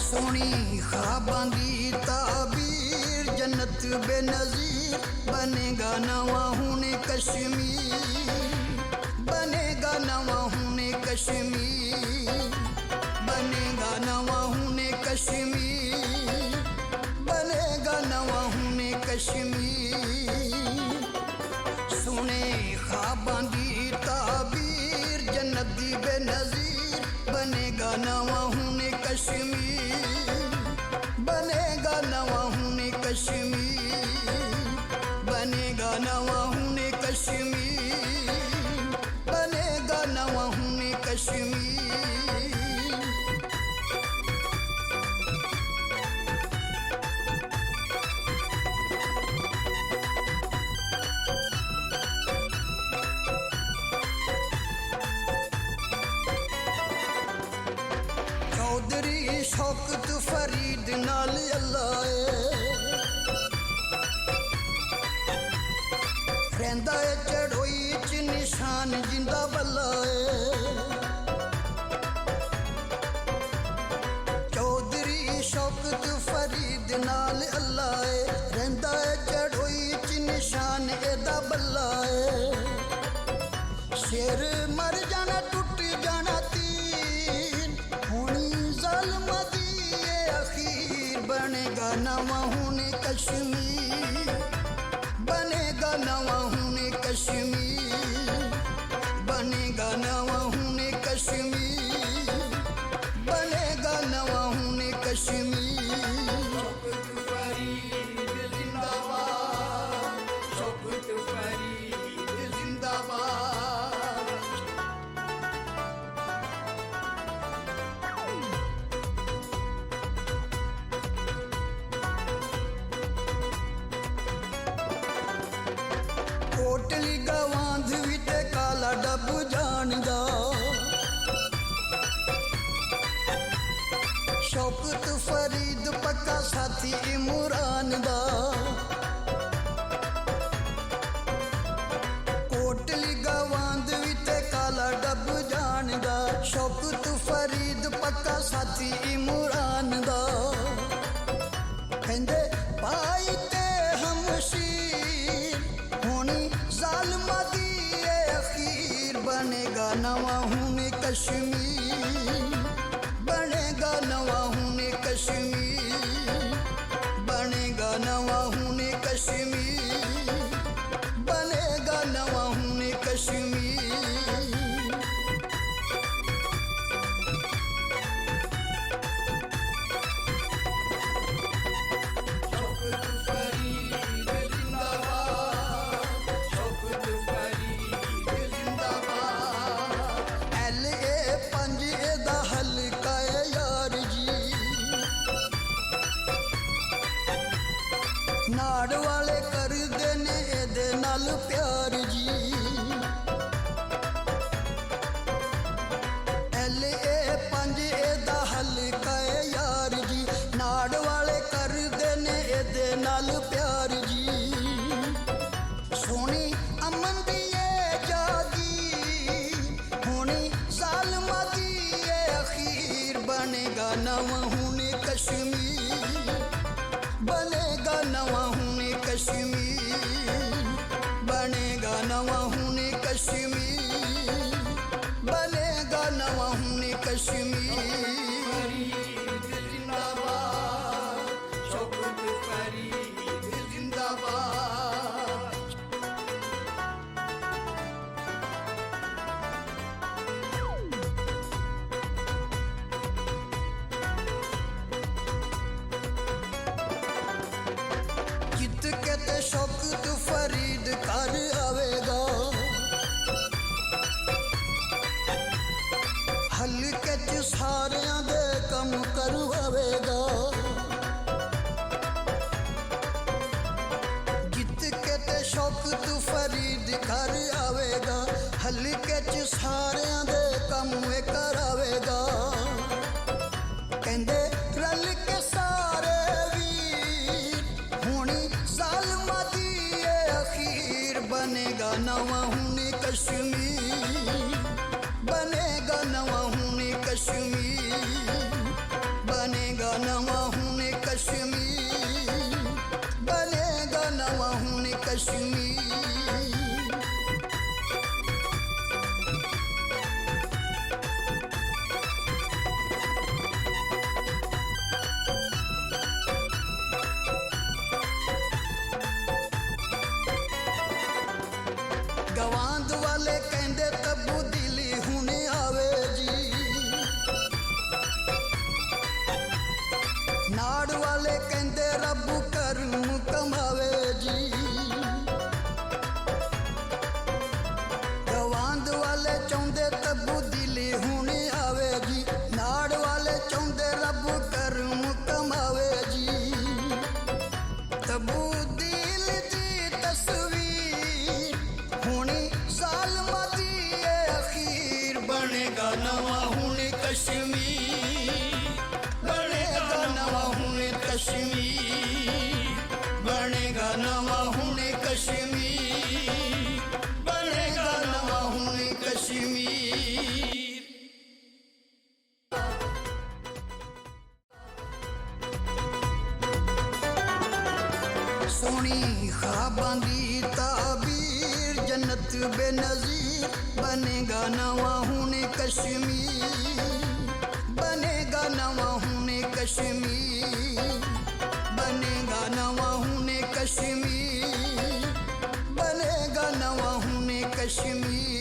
सोनी ख्वाबां दी ताबीर जन्नत बेनज़ीर बनेगा नवा हुने कश्मीर बनेगा नवा हुने कश्मीर बनेगा नवा हुने कश्मीर बनेगा नवा हुने कश्मीर सोने ख्वाबां दी ताबीर जन्नत दी बेनज़ीर बनेगा नवा हुने कश्मीर बनेगा नवा हुने कश्मीर बनेगा नवा हुने कश्मीर बनेगा नवा हुने कश्मीर चौधरी शौकत फरीद नाल अल्लाह रहिंदा है चढ़ोई च निशान जिंदा बल्ला चौधरी शौकत फरीद नाल अल्लाह रहिंदा है चढ़ोई च निशान एदा बल्ला शेर मर जाना टुट जाना तीन हुनी ज़ालिमां दी अखीर बनेगा नवा हुने कश्मीर बनेगा नवा हुने कश्मीर बनेगा नवा हुने कश्मीर बनेगा नवा हुने कश्मीर शौकत फरीद जिंदाबाद कोटली गवांध विते काला डब जानदा शौकत फरीद पक्का साथी इमरान दा कोटली गवांध विते काला डब जानदा शौकत फरीद पक्का साथी इमरान दा कहंदे भाई ते हमशीर हुनी ज़ालिमां दी अखीर बनेगा नवा हुने कश्मीर बनेगा नवा हुने कश्मीर बनेगा नवा हुने कश्मीर बनेगा नवा हुने कश्मीर नाड़ वाले कर देने एदे नाल प्यार जी LA5 एदा हल्का है यार जी नाड़ वाले कर देने एदे नाल प्यार जी सोनी अमन दी जागी होनी ज़ालिमां दी अखीर बनेगा नवा हुने कश्मीर बनेगा नवा हुने कश्मीर बनेगा नवा हुने कश्मीर बनेगा नवा हुने कश्मीर जिंदाबाद शौकत फरीद जिंदाबाद कहते शौकत फरीद कर आवेगा हल्के च सारियां दे कम करवावेगा जित कहते शौकत फरीद कर आवेगा हल्के च सारियां दे कम करावेगा कहंदे रल के सारे वीर हुनी ज़ालिमां दी अखीर बनेगा नवा हुने कश्मीर बनेगा नवा हुने कश्मीर बनेगा नवा हुण कश्मीर, बनेगा नवा हुण कश्मीर, बनेगा नवा हुण कश्मीर, बनेगा नवा हुण कश्मीर। सोनी ख्वाबां दी ताबीर जन्नत बेनज़ीर, बनेगा नवा हुण कश्मीर, बनेगा नवा हुण कश्मीर, बनेगा नवा हुण कश्मीर, बनेगा नवा हुण कश्मीर।